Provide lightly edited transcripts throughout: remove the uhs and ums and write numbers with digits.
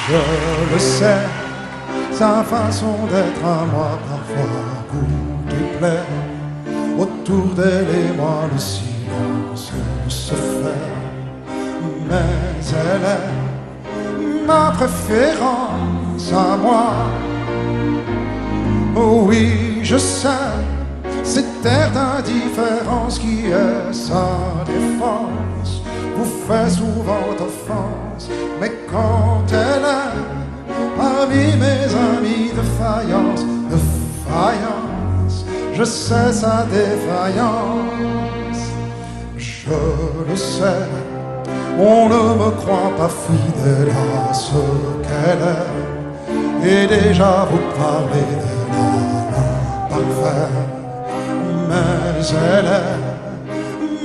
Je le sais, sa façon d'être à moi parfois vous déplaît. Autour d'elle et moi le silence se fait. Mais elle est ma préférence à moi. Oh oui, je sais, cette air d'indifférence qui est sa défense vous fait souvent offense. Mais quand elle est parmi mes amis de faïence, je sais sa défaillance. Je le sais, on ne me croit pas fidèle à ce qu'elle est, et déjà vous parlez de l'imparfait. Mais elle est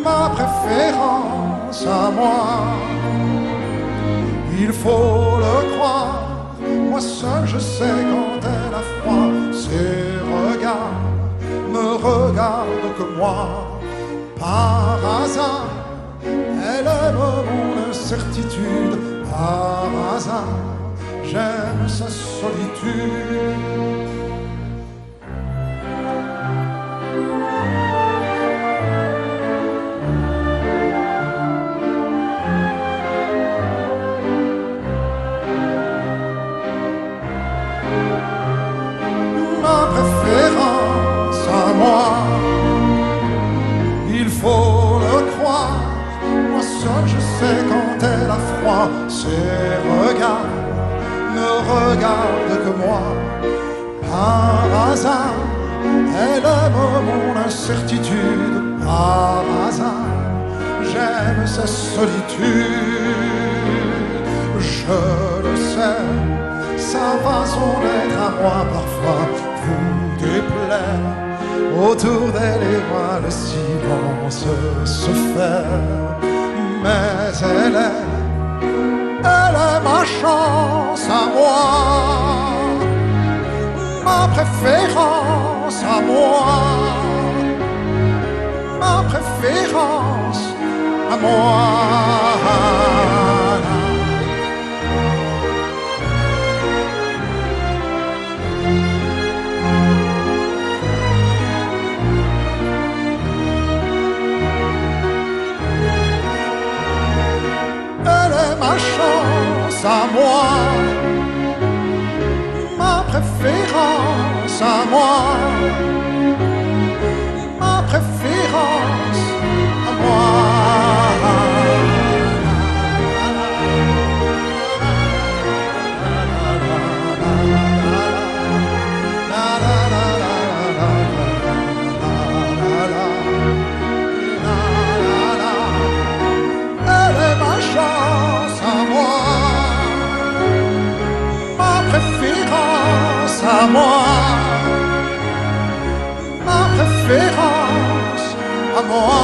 ma préférence à moi. Il faut le croire, moi seul je sais quand elle a froid. Ses regards me regardent que moi. Par hasard, elle aime mon incertitude. Par hasard, j'aime sa solitude. Ma préférence à moi, il faut le croire, moi seul je sais quand elle a froid. Ses regards ne regardent que moi. Par hasard, elle aime mon incertitude. Par hasard, j'aime sa solitude. Je le sais, sa façon d'être à moi parfois vous déplaît. Autour d'elle et moi le silence se fait. Mais elle est ma chance à moi, ma préférence à moi, ma préférence à moi. Ma chance à moi, ma préférence à moi, ma préférence à moi. Elle est ma chance à moi, ma préférence à moi, ma préférence à moi.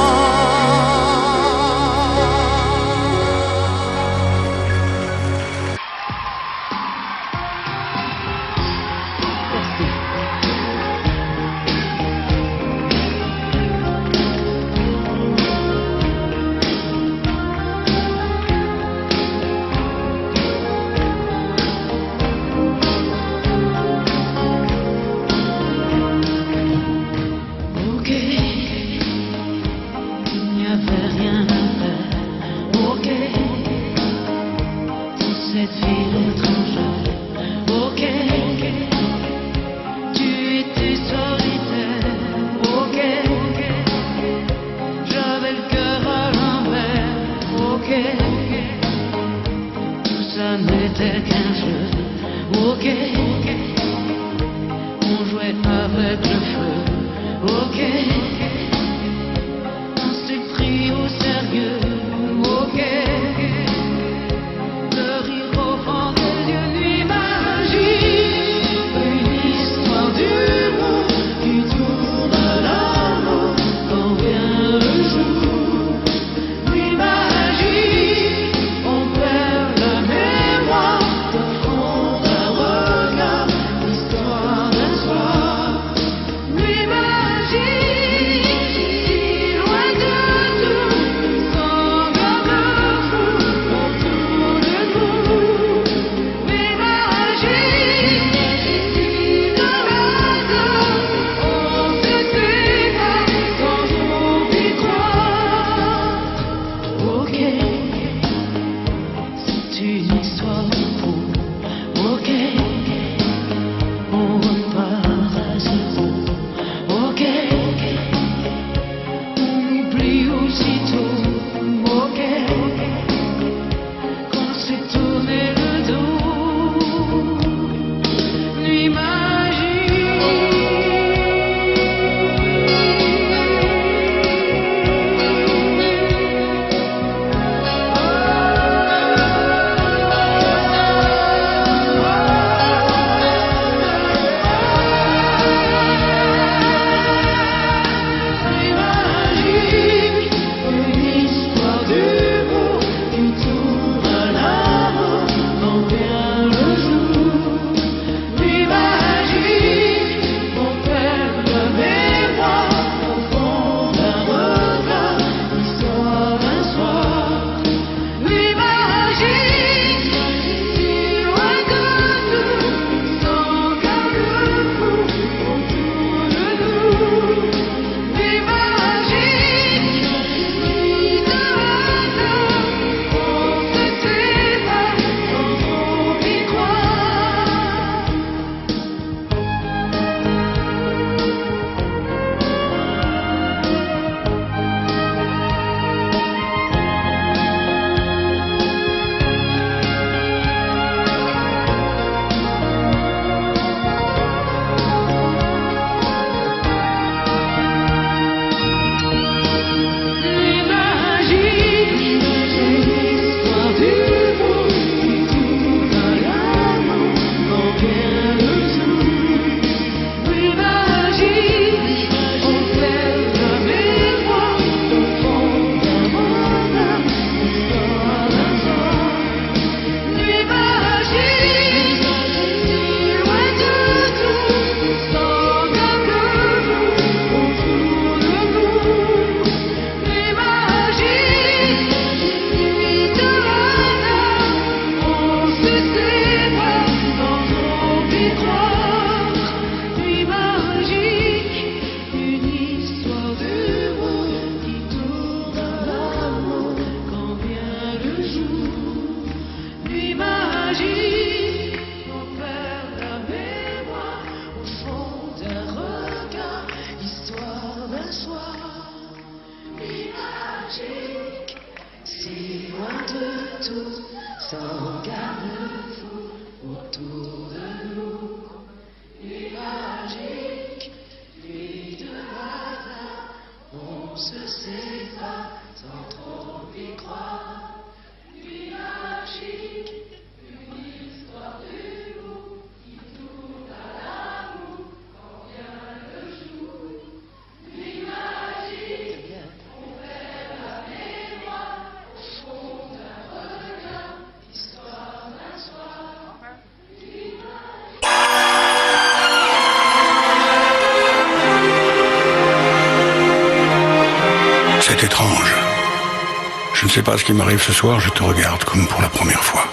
On perd la mémoire, de front d'un regard. C'est étrange. Je ne sais pas ce qui m'arrive ce soir, je te regarde comme pour la première fois.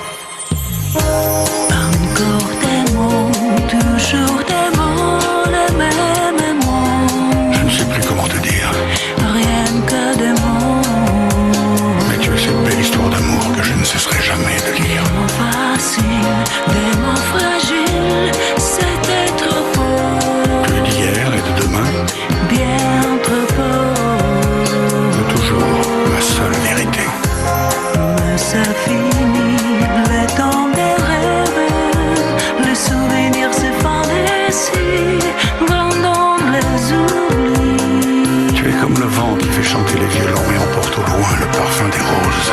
Encore des mots, toujours des mots, les mêmes mots. Je ne sais plus comment te dire. Rien que des mots. Mais tu es cette belle histoire d'amour que je ne cesserai jamais de lire. Des mots faciles, des mots fragiles, c'était trop beau. Plus d'hier et de demain, Bien trop beau. de toujours, ma seule vérité. Mais ça finit, le temps des rêves, les souvenirs, ces fantaisies, quand on les oublie. Tu es comme le vent qui fait chanter les violons et emporte au loin le parfum des roses.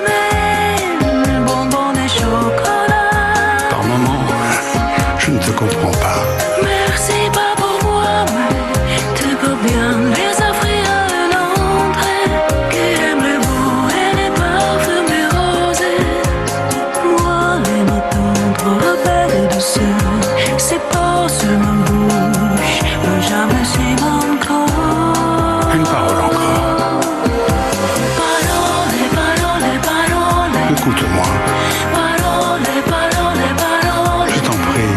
Caramel, bonbons et chocolat. Par moments, je ne te comprends pas. Merci pas pour moi, mais tu peux bien les offrir à un autre qui aime le goût et les parfums des roses. Moi, les matins trop belles de douceur, c'est pas sur ma bouche, jamais sur mon corps. Une parole encore. Parole, parole, parole. Écoute-moi, Parole, parole, parole. je t'en prie,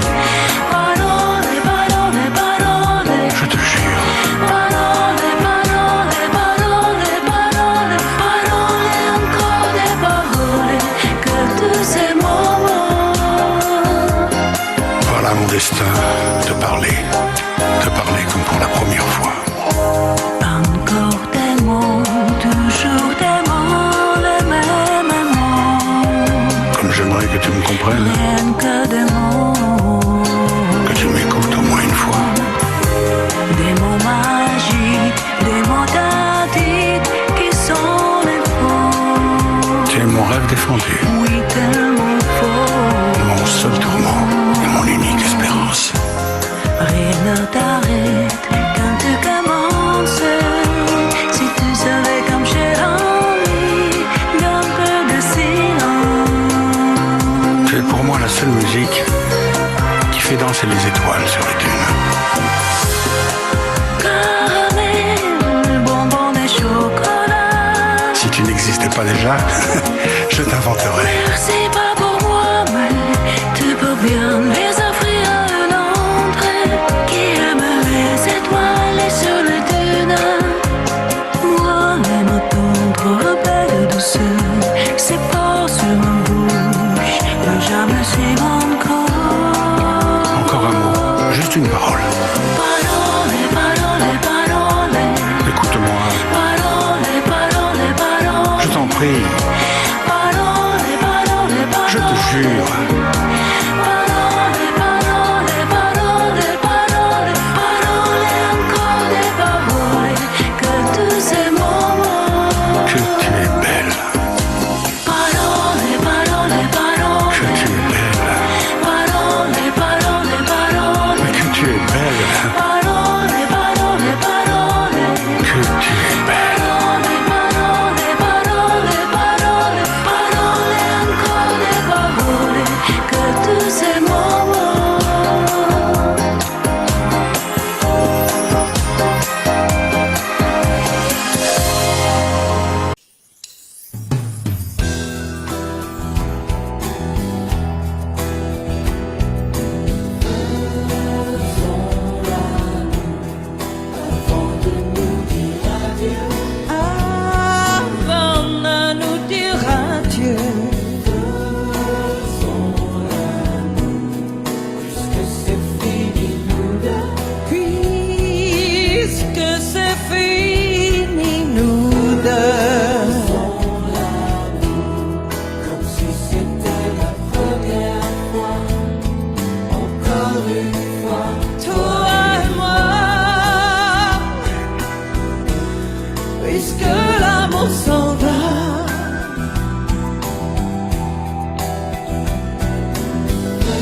Parole, parole, parole. je te jure. Parole, parole, parole, parole, parole, encore des destin, te parler comme pour la première fois. Encore des mots, toujours des mots, les mêmes mots. Comme j'aimerais que tu me comprennes, Rien que des mots. que tu m'écoutes au moins une fois. Des mots magiques, des mots tactiques qui sont les faux. Tu es mon rêve défendu, Oui, tellement faux. mon seul tourment et mon unique espérance. Rien ne t'arrête quand tu commences. Si tu savais comme j'ai envie d'un peu de silence. Tu es pour moi la seule musique qui fait danser les étoiles sur les dunes. Caramel, bonbon et chocolat. Si tu n'existais pas déjà, je t'inventerai. Merci pas pour moi, mais tu peux bien les offrir à un autre qui aime les étoiles et sur les dunes. Moi, les mots tendres, belle douceur, c'est pas sur ma bouche, mais jamais sur mon corps. Encore un mot, juste une parole. Parole, parole, parole. Écoute-moi, Parole, parole, parole. je t'en prie, Parole, parole, parole. je te jure. Parole, parole, parole, parole. Parole, encore des paroles. Que tous ces moments. Que tu es belle, Parole, parole, parole. que tu es belle, Parole, parole, parole. mais que tu es belle, Parole, parole, parole. que tu es belle. Parole, parole, parole. Parole, encore des paroles. Que tous ces moments. Avant de nous dire adieu, puisque c'est fini nous deux, puisque c'est fini nous deux, comme si c'était la première fois, encore une fois, toi et moi. Puisque l'amour s'en va,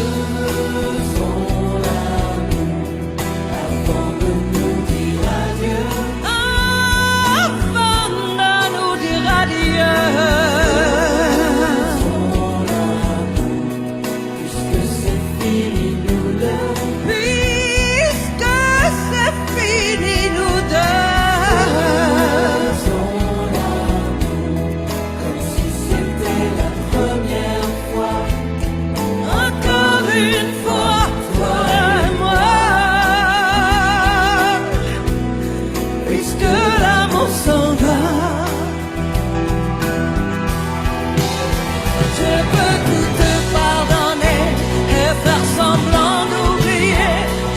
faisons l'amour avant de nous dire adieu. Avant de nous dire adieu. Faisons l'amour, puisque c'est fini nous deux. Puisque c'est fini nous deux. Comme si c'était la première fois, encore une fois, toi et moi. Puisque l'amour s'en va, je peux tout te pardonner et faire semblant d'oublier.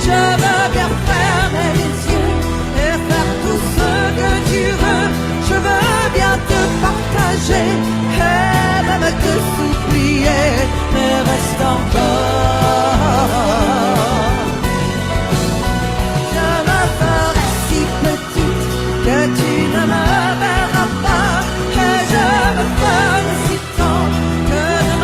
Je veux bien fermer les yeux et faire tout ce que tu veux. Je veux bien te partager et même te supplier, mais reste encore. Je me ferai si petite que tu ne me verras pas, et je me ferai si tendre que ne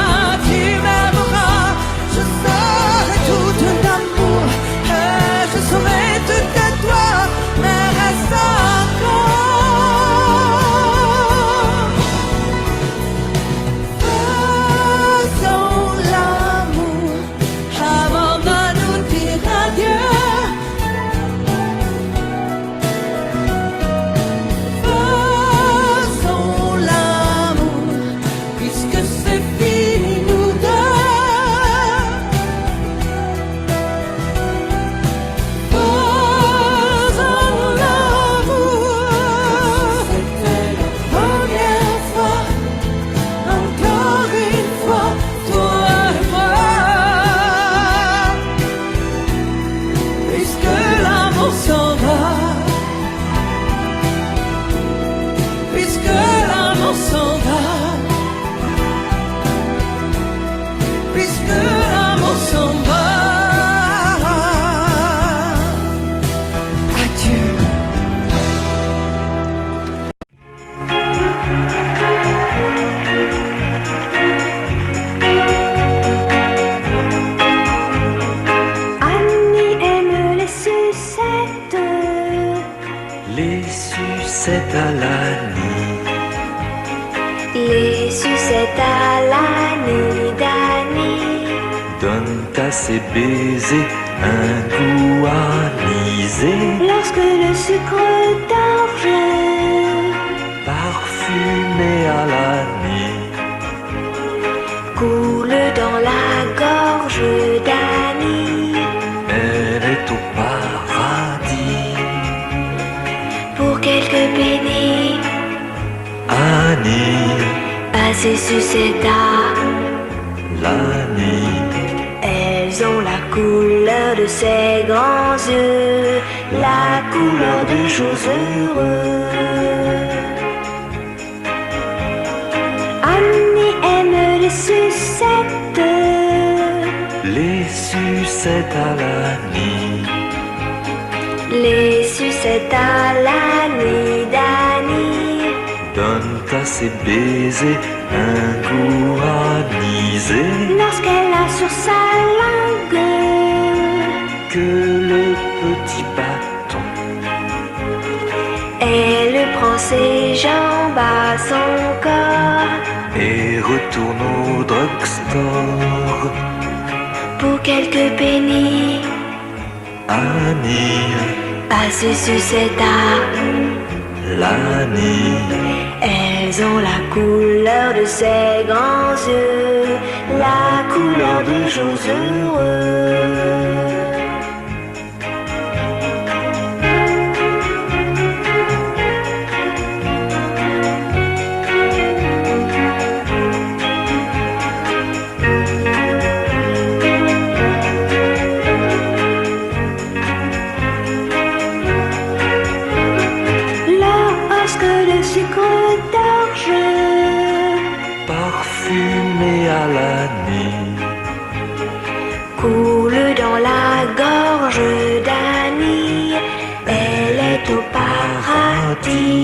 ses baisers un goût anisé. Lorsque le sucre d'orge Parfumé à l'anis coule dans la gorge d'Annie. elle est au paradis. Pour quelques pennies, Annie, passer Sucetta, l'Annie, elles ont la couleur de ses grands yeux, la couleur des jours heureux. Annie aime les sucettes, les sucettes à l'Annie. les sucettes à la nuit d'Annie. Donne à ses baisers un goût anisé. Lorsqu'elle a sur sa langue Que le petit bâton elle prend ses jambes à son corps. et retourne au drugstore. Pour quelques pennies, Annie, passer Sucetta, l'Annie, elles ont la couleur de ses grands yeux, la couleur des jours heureux. Lorsque le sucre d'orge parfumé à l'anis coule dans la gorge d'Annie, elle est au paradis.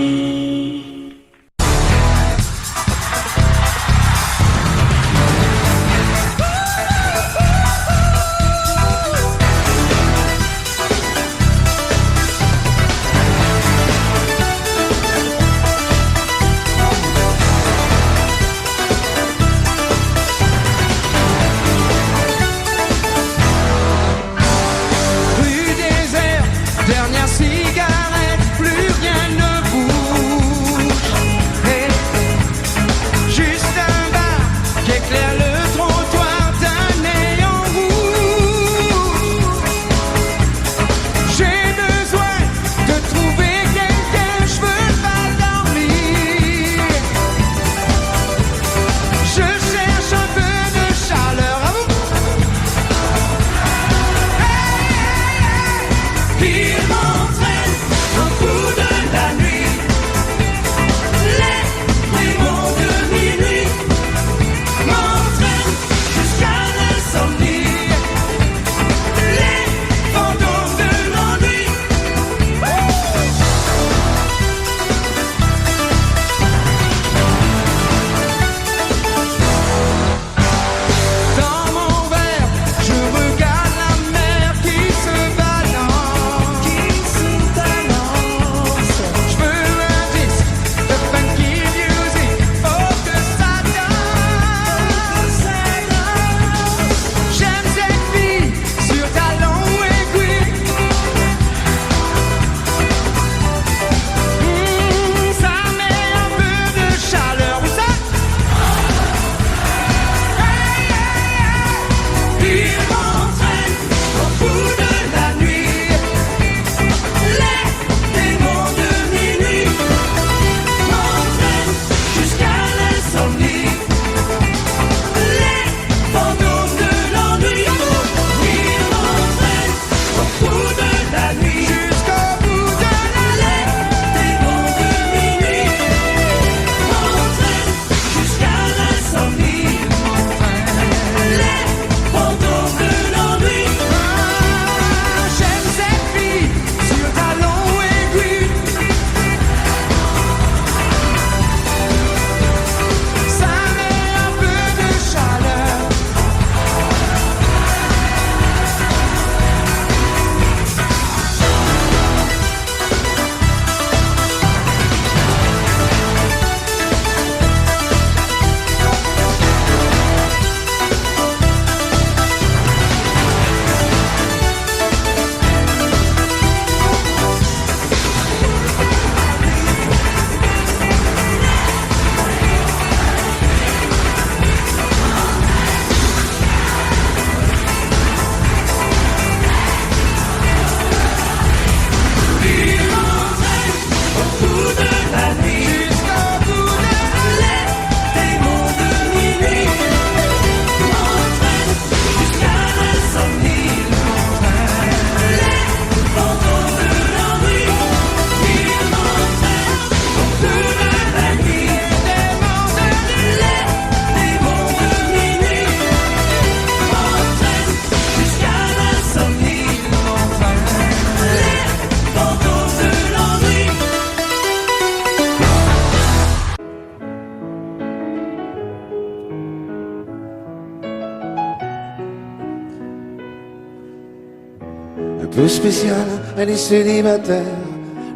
peu spéciale, elle est célibataire,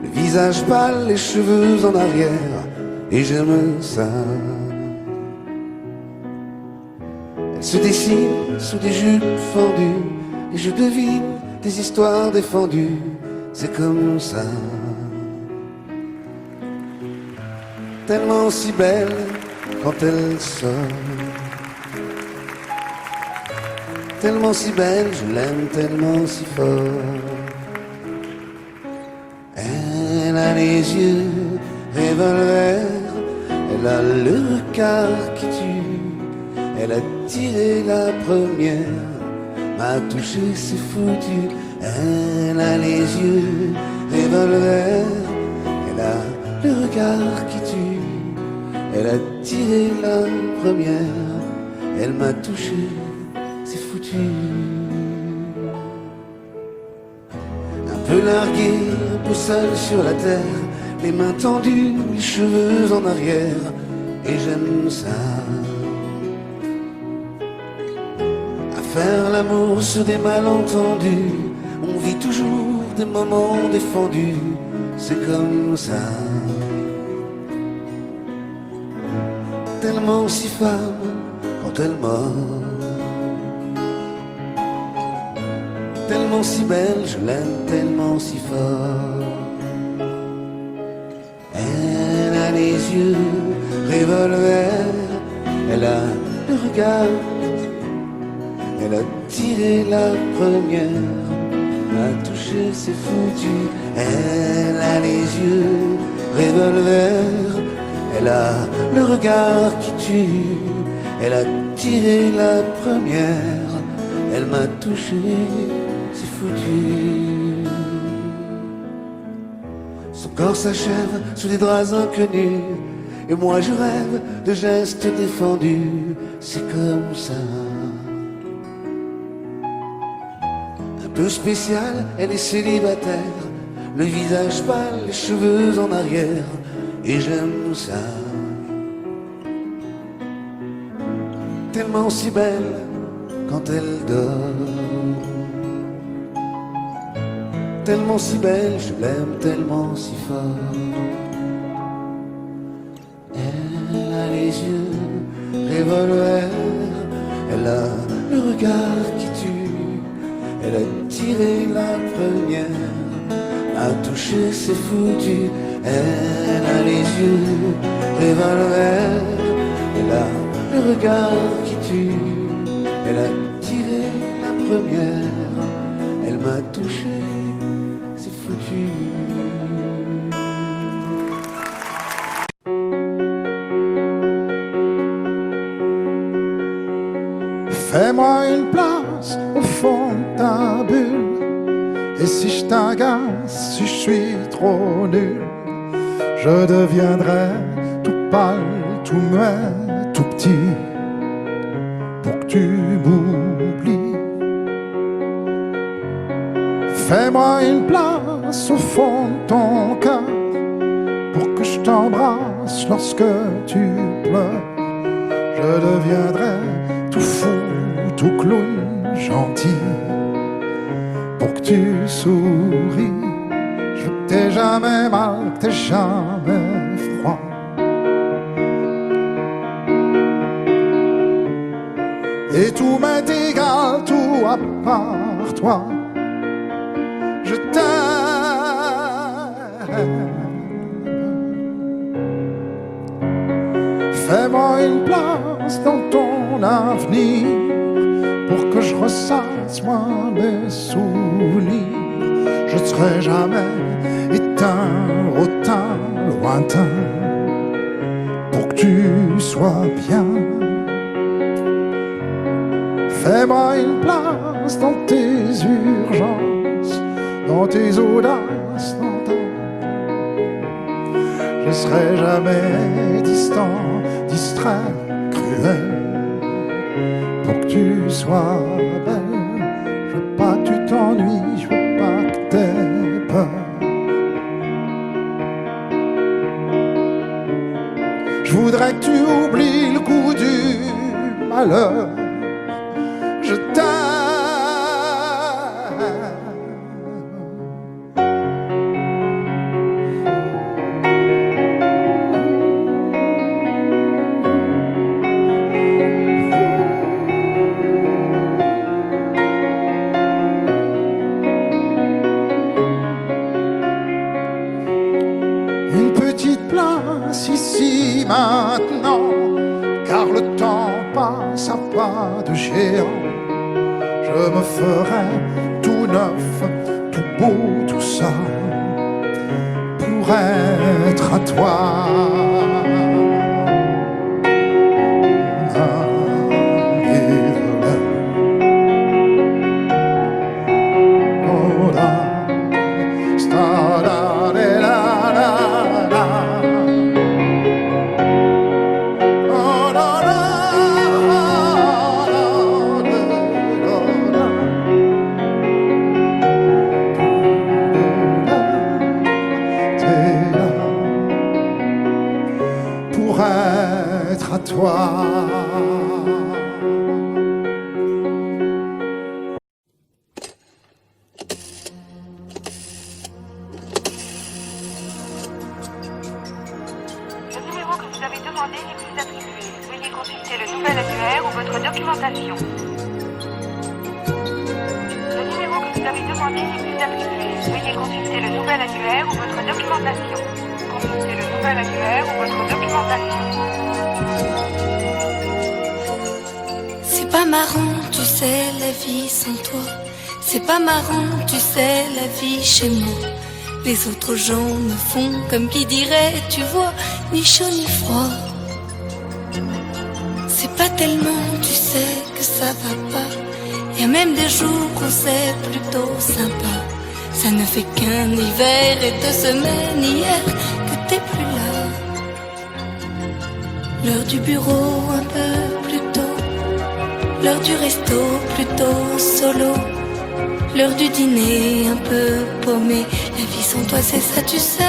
le visage pâle, les cheveux en arrière, et j'aime ça. Elle se dessine sous des jupes fendues, et je devine des histoires défendues, c'est comme ça. Tellement si belle quand elle sort, tellement si belle, je l'aime tellement si fort. Elle a les yeux revolver, elle a le regard qui tue, elle a tiré la première, m'a touché, c'est foutu. Elle a les yeux revolver, elle a le regard qui tue, elle a tiré la première, elle m'a touché, c'est foutu. Un peu largué, un peu seul sur la terre, les mains tendues, les cheveux en arrière, et j'aime ça. À faire l'amour sur des malentendus, on vit toujours des moments défendus, c'est comme ça. Tellement si femme quand elle mord, tellement si belle, je l'aime tellement si fort. Elle a les yeux revolver, elle a le regard, elle a tiré la première, m'a touché, c'est foutu. Elle a les yeux revolver, elle a le regard qui tue, elle a tiré la première, elle m'a touché, c'est foutu. Son corps s'achève sous des draps inconnus, et moi je rêve de gestes défendus, c'est comme ça. Un peu spéciale, elle est célibataire, le visage pâle, les cheveux en arrière, et j'aime ça. Tellement si belle quand elle dort, tellement si belle, je l'aime tellement si fort. Elle a les yeux revolver, elle a le regard qui tue, elle a tiré la première, a touché, c'est foutu. Elle a les yeux revolver, elle a le regard qui tue, elle a tiré la première, elle m'a touché, c'est foutu. Fais-moi une place au fond de ta bulle, et si je t'agace, si je suis trop nul, je deviendrai tout pâle, tout muet, tout petit, pour que tu m'oublies. Fais-moi une place au fond de ton cœur, pour que je t'embrasse lorsque tu pleures. Je deviendrai tout fou, tout clown, gentil, pour que tu souris. Je veux que t'aies jamais mal, que t'aies jamais froid. Et tout m'est égal, tout à part toi. Je t'aime. Fais-moi une place dans ton avenir, pour que je ressasse moi mes souvenirs. Je ne serai jamais éteint, hautain, lointain, pour que tu sois bien. Fais-moi une place dans tes urgences, dans tes audaces, dans ta... Je ne serai jamais distant, distrait, cruel, pour que tu sois belle. Je veux pas que tu t'ennuies, je veux pas que t'aies peur. Je voudrais que tu oublies le coup du malheur. Je t'aime. sapin de géant. Je me ferai tout neuf, tout beau, tout ça, pour être à toi. C'est pas marrant, tu sais, la vie sans toi. C'est pas marrant, tu sais, la vie chez moi. Les autres gens me font comme qui dirait, tu vois, ni chaud ni froid. C'est pas tellement, tu sais, que ça va pas. Y a même des jours où c'est plutôt sympa. Ça ne fait qu'un hiver et 2 semaines hier que t'es plus là. L'heure du bureau un peu plus tôt, l'heure du resto plutôt solo, l'heure du dîner un peu paumé. La vie sans toi c'est ça tu sais.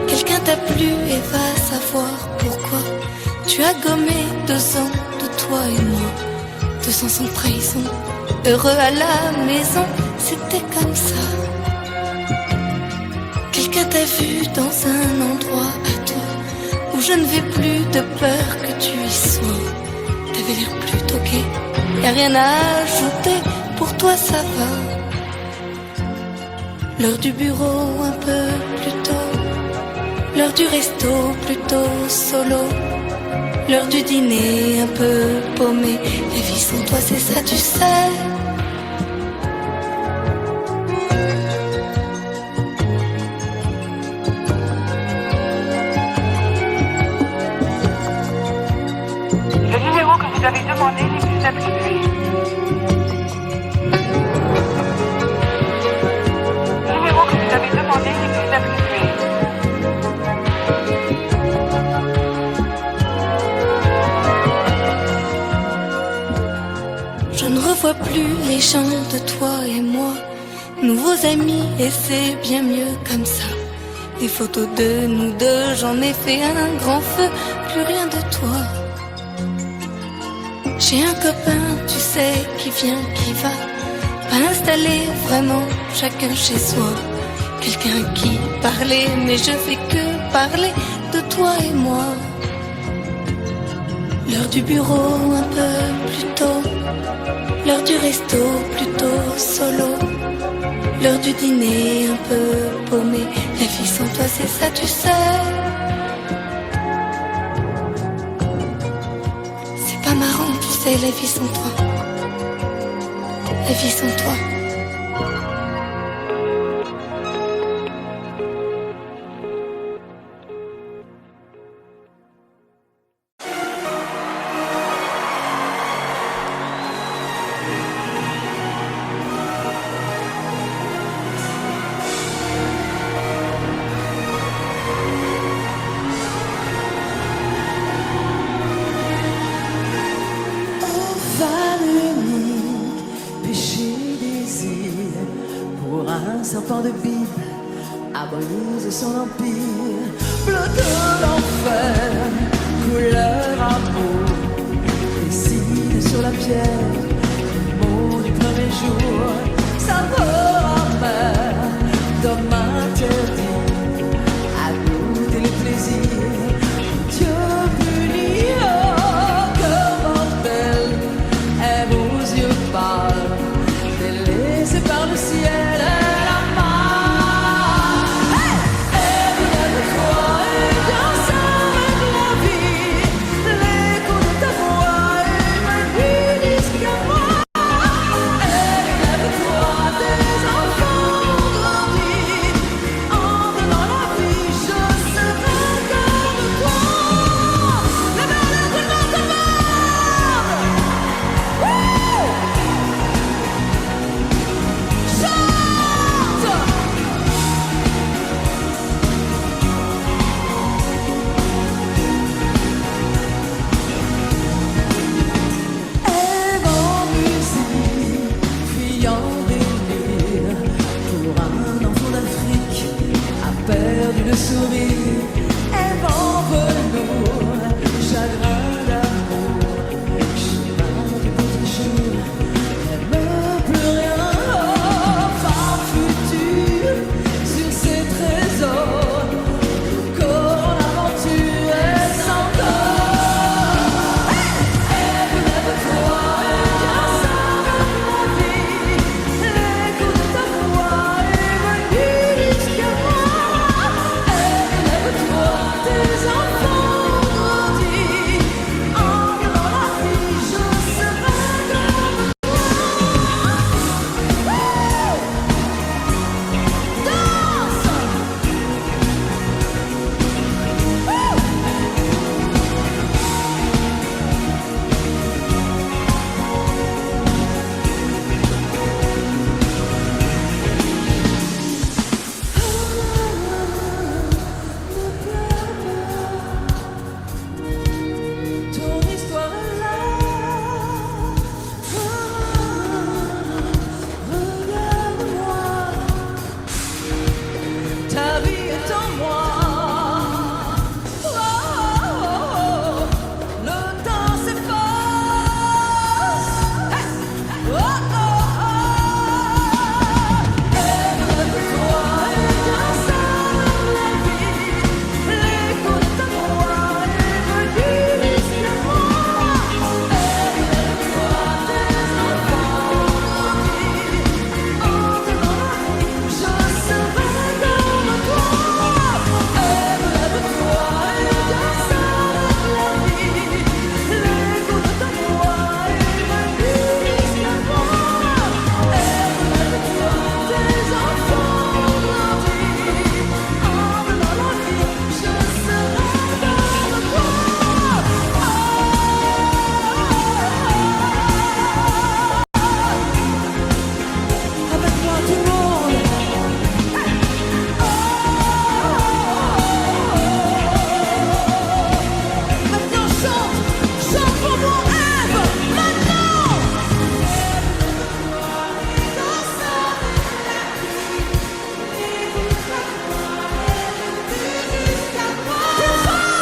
Quelqu'un t'a plu et va savoir pourquoi. Tu as gommé 2 ans de toi et moi. 2 ans sans trahison, heureux à la maison, c'était comme ça. Quelqu'un t'a vu dans un endroit à toi où je ne vais plus de peur que tu y sois. T'avais l'air plutôt gai, y'a rien à ajouter, pour toi ça va. L'heure du bureau un peu plus tôt, l'heure du resto plutôt solo, l'heure du dîner un peu paumé. La vie sans toi c'est ça tu sais. Le numéro que vous avez demandé n'est plus attribué. Le numéro que vous avez demandé n'est plus attribué. Je ne revois plus les gens de toi et moi, nouveaux amis et c'est bien mieux comme ça. Des photos de nous deux, j'en ai fait un grand feu, plus rien de toi. J'ai un copain, tu sais, qui vient, qui va, pas installé vraiment, chacun chez soi. Quelqu'un qui parlait, mais je fais que parler de toi et moi. L'heure du bureau un peu plus tôt, l'heure du resto plutôt solo, l'heure du dîner un peu paumé. La vie sans toi c'est ça tu sais. C'est pas marrant tu sais la vie sans toi. La vie sans toi. Serpent de Bible a brisé son empire. Bleu de l'enfer, couleur amour, dessine sur la pierre le mot du premier jour. Saveur amère, d'homme interdit à goûter les plaisirs. Dieu punit, oh, que mortel aime aux yeux pâles, délaissé par le ciel. L'écho sourire est bon velours, chagrin d'amour, chemin du beau jour, n'aime plus rien. Oh, par futur, sur ces trésors, qu'on l'aventure est sans corps. Lève-toi et viens savourer la vie, l'écho de ta voix est venu jusqu'à moi. Lève-toi, tes enfants ont grandi, en dans la vie je serai comme toi. Danse! Ton histoire est là. Regarde-moi. Ta vie est en moi. Le temps s'efface. Lève-toi et viens savourer la vie. L'écho de ta voix est venu jusqu'à moi. Lève-toi, tes enfants ont grandi. Entre dans la vie, je serai comme toi. Lève-toi et viens savourer la vie. L'écho de ta voix est venu jusqu'à moi. Lève-toi, tes enfants ont grandi. Entre dans la vie, je serai comme toi. Avec moi tout le monde. Maintenant chante pour mon rêve. Maintenant. Plus fort.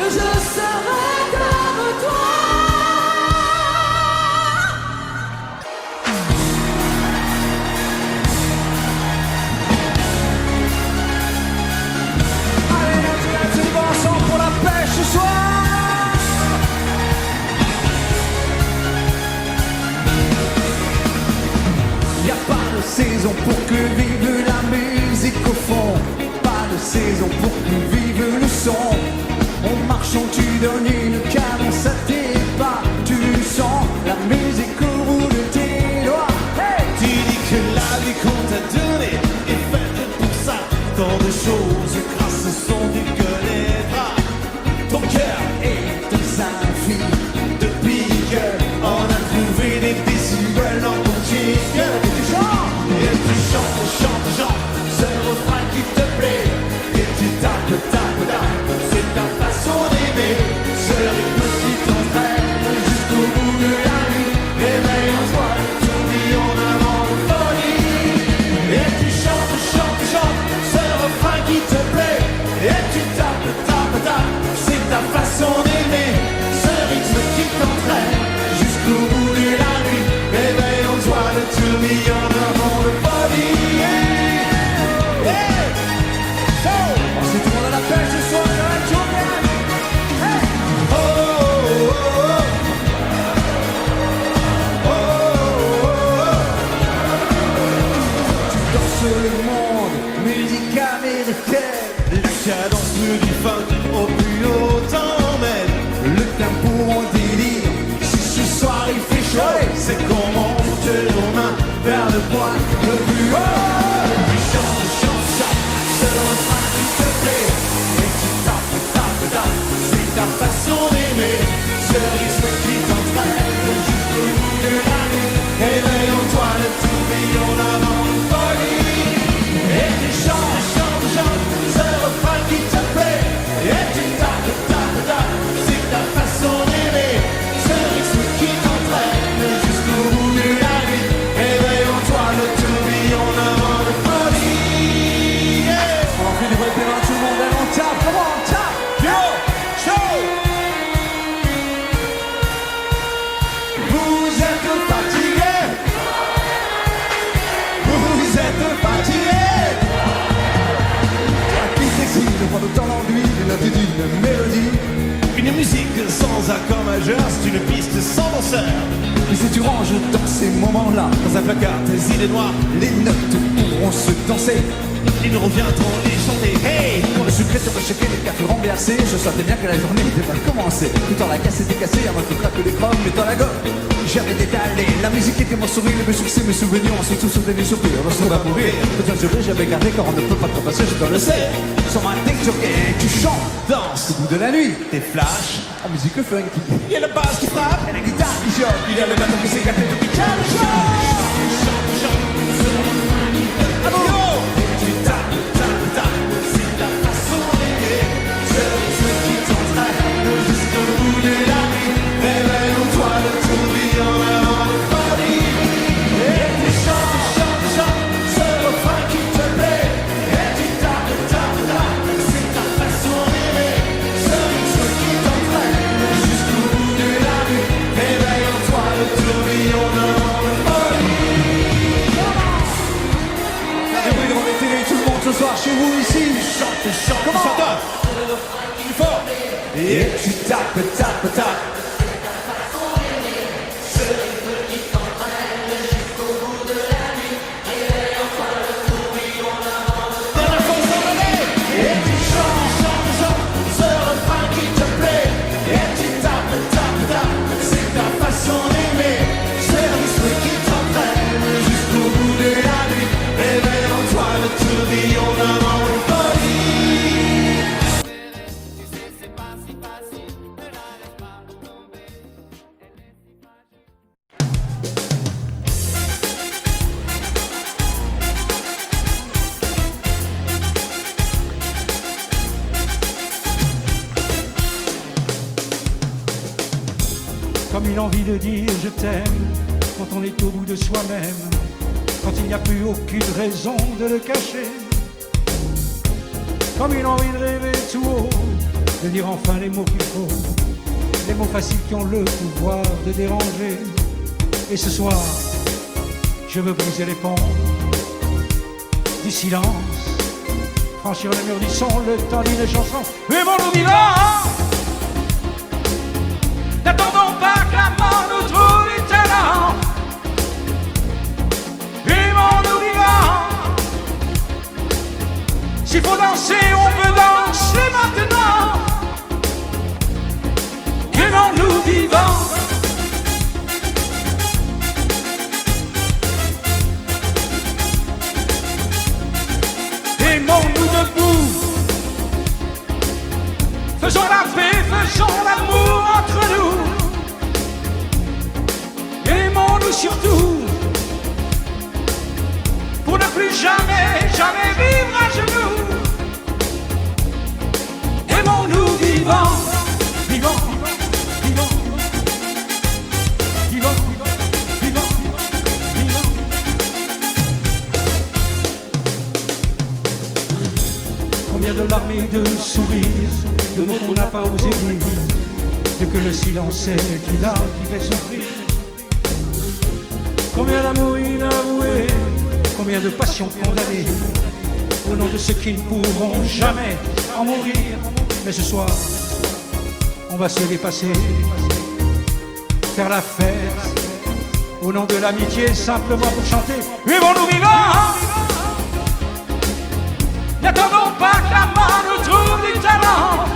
Je serai comme toi. Allez, tu vas ensemble pour la pêche ce soir. Y a pas de saison pour que vive la musique au fond. Pas de saison pour que vive le son. En marchant tu donnes une cadence à tes pas. Tu sens la musique au bout de tes doigts. Hey! Tu dis que la vie qu'on t'a donnée est faite pour ça. Tant de choses grâce au son du bras. Ton cœur est dans un fil de pique. On a trouvé des décibels dans ton tigre. Et tu chantes, chantes, chantes ce refrain qui te plaît. Et tu tapes, tapes, tapes. C'est ta façon d'aimer. Ce rythme qui t'entraîne jusqu'au bout de la nuit. Réveille en toi ton million d'amants de folie. Et tu chantes, chantes, chantes ce refrain qui te plaît. Et tu tapes, tapes, tapes. C'est ta façon d'aimer. Ce rythme qui t'entraîne jusqu'au bout de la nuit. Réveille en toi le tourbillon d'amants de folie. Hey! So, ensuite on a la pêche ce soir, ça va être chaud, man. Hey! Oh, oh, oh, oh. Oh, oh, oh. Tu danses le monde, musique américaine. La cadence du funk au plus haut t'emmène. Le tempo en délire. Si ce soir il fait chaud, C'est qu'on monte nos mains vers le point le plus haut. tu chantes, chantes, chantes. Ce refrain qui te plaît. Et tu tapes, tapes, tapes. C'est ta façon d'aimer. Ce rythme qui t'entraîne jusqu'au bout de la nuit. Réveille en toi le tourbillon d'amants de folie. Et tu chantes, chantes, chantes. Ce refrain qui te plaît. Et tu tapes, tapes, tapes. C'est ta façon d'aimer. Ce rythme qui t'entraîne jusqu'au bout de la nuit. Voyager, c'est une piste sans danseur. Mais si tu ranges dans ces moments-là, dans un placard, Tes idées noires, les notes pourront se danser. ils nous reviendront les chanter. Hey! Pour le sucré te rechecker, les cafés renversés, je sentais bien que la journée était mal commencée. Tout en la casse était cassée, avant que craque les chromes, mais dans la gomme. J'avais détalé, la musique était mon sourire, mes succès, mes souvenirs, ensuite tout sauté mes soupirs. Lorsqu'on va mourir, peut-être juré, j'avais gardé car on ne peut pas te repasser, je te le sais. Sur ma tête, tu chantes, danses au bout de la nuit. Tes flashs, En musique funky, il y a la basse qui frappe, et la guitare qui choque, il y a le bateau qui s'écarte et tout qui chante. Yo! Tu tapes, tapes, tapes, c'est ta façon d'aimer. Ce qui t'entraîne jusqu'au bout de la nuit. Réveille-toi de tourbillon avant de folie. Et tu chantes, chantes, chantes, ce refrain qui te plaît. Et tu tapes, tapes, tapes, c'est ta façon d'aimer. Ce rythme qui t'entraîne jusqu'au bout de la nuit. Réveille-toi de tourbillon avant de folie. et oui, on est télé, tout le monde ce soir chez vous ici. Chante, chante, chante. Plus fort. Et tu tapes, tapes, tapes. Dernière fois, ça va aller. Et tu chantes, chantes, chantes, ce refrain qui te plaît. Et tu tapes, tapes, tapes, c'est ta façon d'aimer. Ce rythme qui t'entraîne jusqu'au bout de la nuit. Réveille en toi le tourbillon d'avant une folie. Comme une envie de dire je t'aime quand on est au bout de soi-même, quand il n'y a plus aucune raison de le cacher. Comme une envie de rêver tout haut, de dire enfin les mots qu'il faut, les mots faciles qui ont le pouvoir de déranger. Et ce soir, je veux briser les ponts du silence, franchir le mur du son, le temps d'une chanson. Aimons-nous vivants, n'attendons pas que la mort nous trouve du talent. Aimons-nous vivants, s'il faut danser, on peut danser maintenant. Aimons-nous vivants. Aimons-nous debout, faisons la paix, faisons l'amour entre nous. Aimons-nous surtout, pour ne plus jamais, jamais vivre à genoux. Aimons-nous vivants, vivants, vivants, vivants, vivants, vivants. Combien de larmes et de sourires, de mots qu'on n'a pas osé dire, de que le silence est une âme qui fait souffrir. Combien d'amour inavoué, combien de passions condamnées, au nom de ceux qui ne pourront jamais en mourir. Mais ce soir, on va se dépasser, faire la fête, au nom de l'amitié, simplement pour chanter. Vivons-nous vivants, n'attendons pas que la mort nous trouve du talent.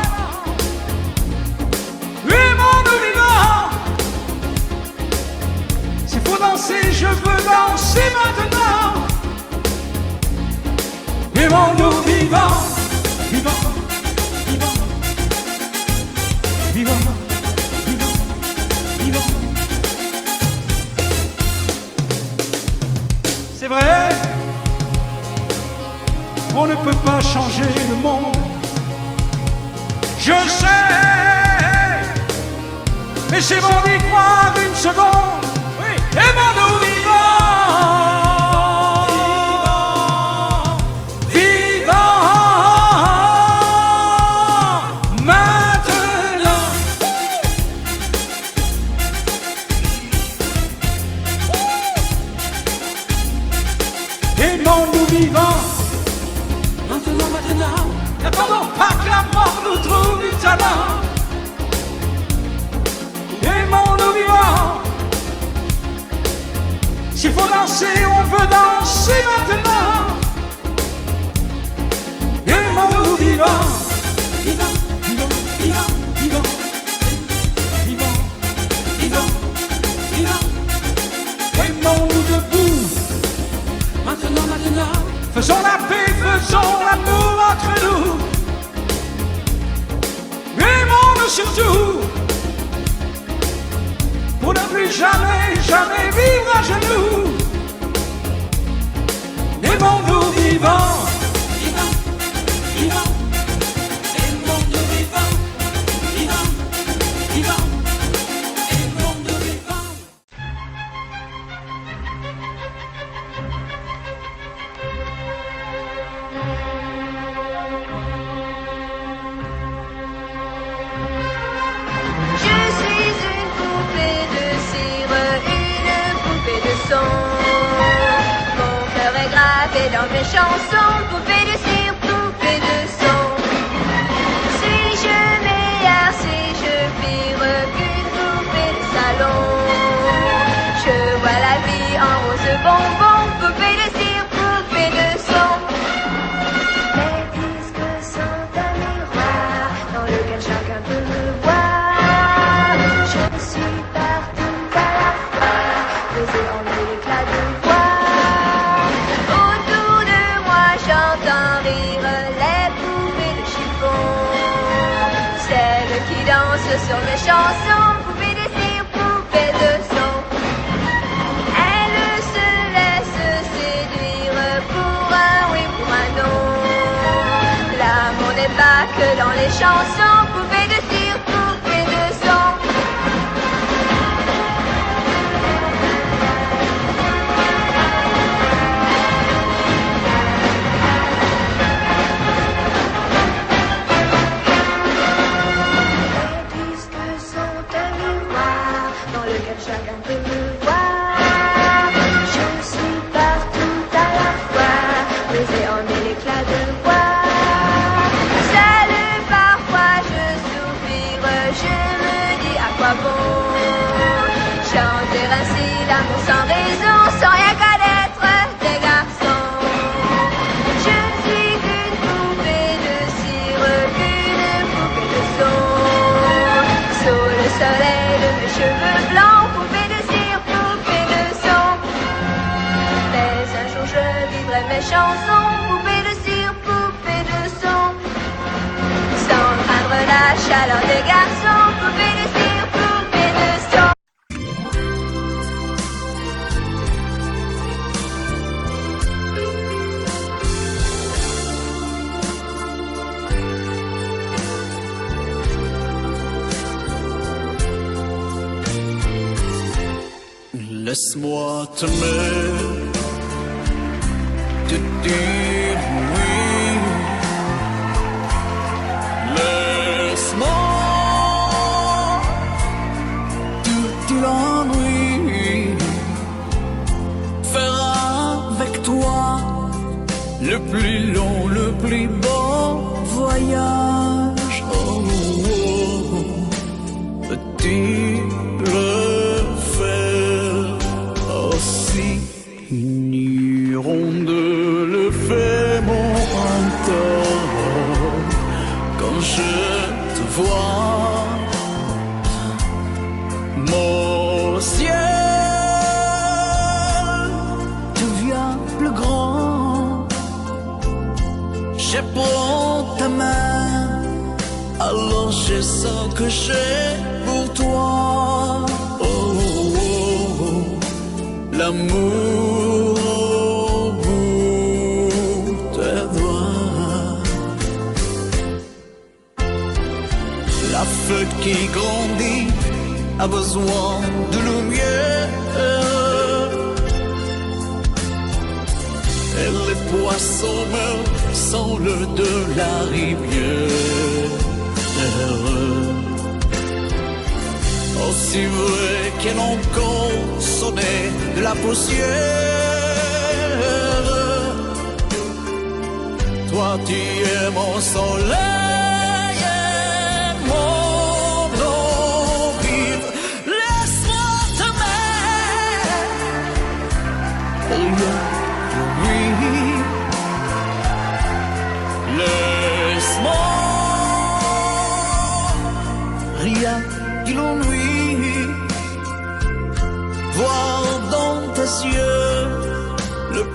Vivons-nous vivants, s'il faut danser, je veux danser maintenant. Vivons-nous vivants, vivants, vivants, vivants, vivants, vivants. C'est vrai, on ne peut pas changer le monde, je sais, mais c'est bon d'y croire une seconde. Oui. Aimons-nous vivants, vivants, maintenant. Aimons-nous vivants, maintenant, maintenant. N'attendons pas que la mort nous trouve du talent. Aimons-nous vivants. S'il faut danser, on veut danser maintenant. Aimons-nous vivants. Vivants, vivants, vivants, vivants. Vivants, vivants, vivants. Aimons-nous debout. Maintenant, maintenant. Faisons la paix, faisons l'amour entre nous. Aimons-nous surtout. Pour ne plus jamais, jamais vivre à genoux. Aimons-nous vivants. Vivants, vivants. Aimons-nous vivants. Vivants, vivants. Aimons-nous vivants. Je suis une poupée de cire, une poupée de son. Mon cœur est gravé dans mes chansons, poupée de cire, poupée de son. Suis-je meilleure, suis-je pire qu'une poupée de salon? Je vois la vie en rose bonbon, poupée de cire, poupée de son. Les disques sont un miroir dans lequel chacun peut me voir. Je suis partout à la fois, posée en l'éclat de voix. Autour de moi j'entends rire les poupées de chiffon, celles qui dansent sur mes chansons, poupées de cire, poupées de son. Elles se laissent séduire pour un oui, pour un non. L'amour n'est pas que dans les chansons, poupées de cire, poupées de son. Les disques sont un miroir dans lequel chacun peut me voir. Je suis partout à la fois, posée en mille éclats de voix. Seule parfois je soupire, je me dis à quoi bon chanter ainsi l'amour sans raison, sans rien connaître des garçons. Je ne suis qu'une poupée de cire, qu'une poupée de son. Sous le soleil de mes cheveux blancs, poupée de cire, poupée de son. Mais un jour je vivrai mes chansons, poupée de cire, poupée de son. Sans craindre la chaleur des garçons, poupée de cire, poupée de son. Laisse-moi t'aimer, te dire oui. Laisse-moi tout l'ennui, faire avec toi le plus long, le plus beau voyage. Oh, oh, oh. Petit de fait mon tort quand je te vois. Mon ciel devient plus grand. Je prends ta main, alors je sens que j'ai pour toi. Oh, oh, oh, l'amour. La feuille qui grandit a besoin de lumière, et les poissons meurent sans l'eau de la rivière. Aussi vrai qu'elle encore sonnait de la poussière, toi tu es mon soleil. Mon eau vive,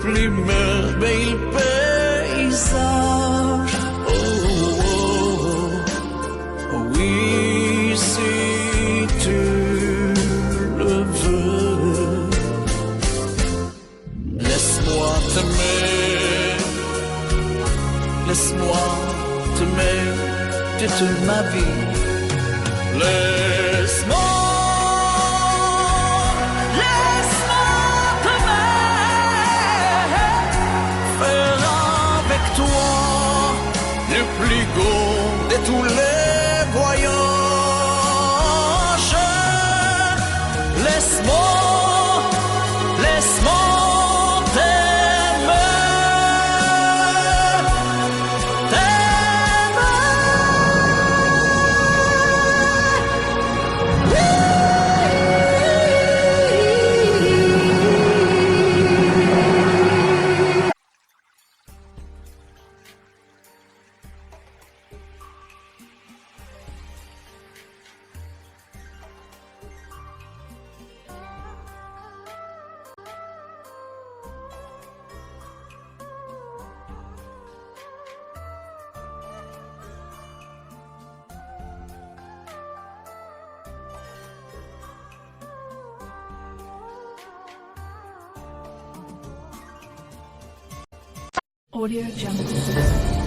plus merveilleux paysage. Oh, oh, oh, oui, si tu le veux, laisse-moi t'aimer, laisse-moi t'aimer de toute ma vie. Laisse-moi le plus beau de tous les voyages. Laisse-moi t'aimer, Audio Jungle.